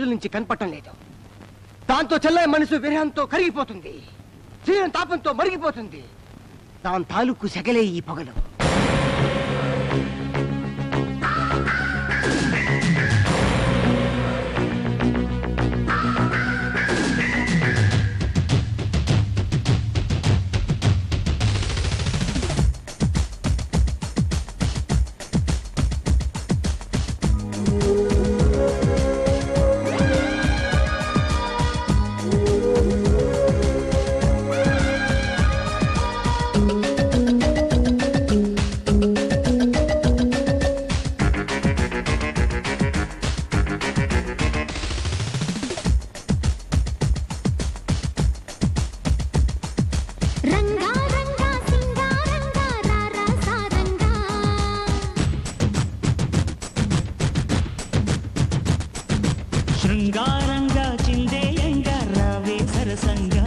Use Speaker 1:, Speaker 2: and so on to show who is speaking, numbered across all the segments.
Speaker 1: రోజుల నుంచి కనపడటం లేదు. దాంతో చెల్లయ్య మనసు విరహంతో కరిగిపోతుంది, జీవన తాపంతో మరిగిపోతుంది. దాని తాలూకు సెగలే ఈ పొగలు.
Speaker 2: శృంగారంగా చిందేయంగా రావే సరసంగా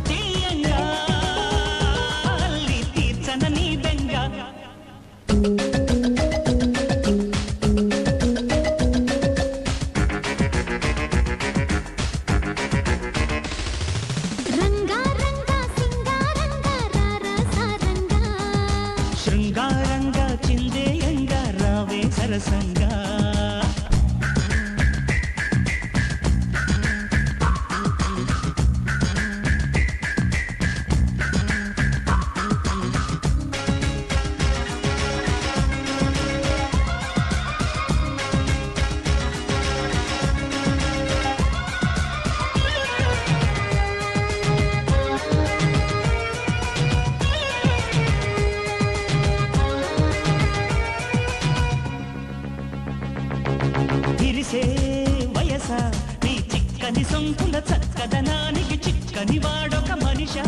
Speaker 2: తీయంగా అల్లి తీర్చన నీ బెంగా శృంగారంగా చిందేయంగా రావే సరసంగా తిరిసే వయస నీ చిక్కని సొంపుల చక్కదనానికి చిక్కని వాడొక మనిషా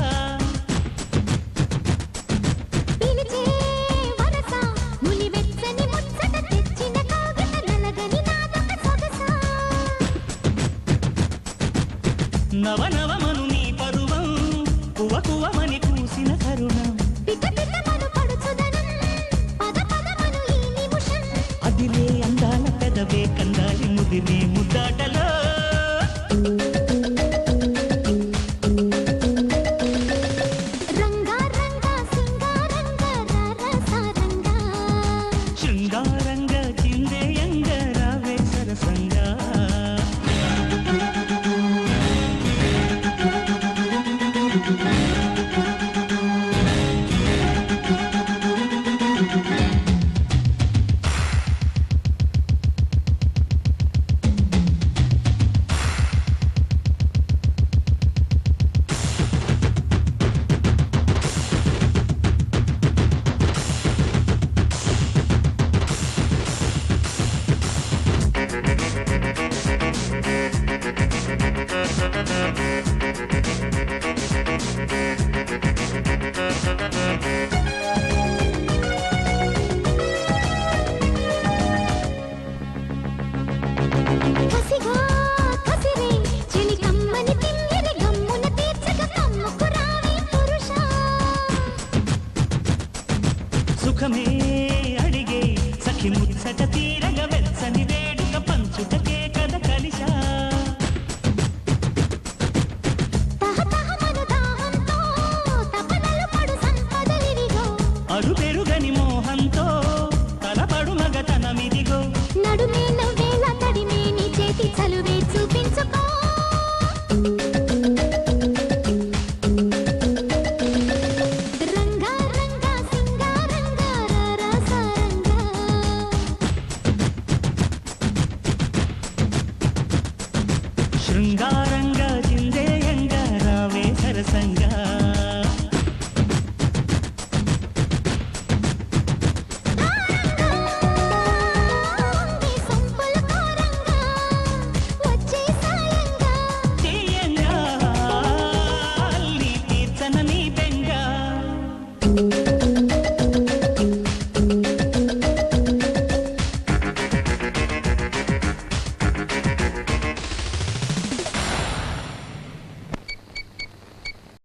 Speaker 2: నవనవమను నీ పరువం కువకువమని పూసిన తరుణం అదిలే అందాల పెదవే కందాలి ముదిరే ముద్దాటలో శృంగారంగా చిందేయంగా రావే సరసంగా సుఖమే అడిగే సఖి ముచ్చట తీరగ వెచ్చని వేడుక పంచుటకే కథ కలిశా అరుగే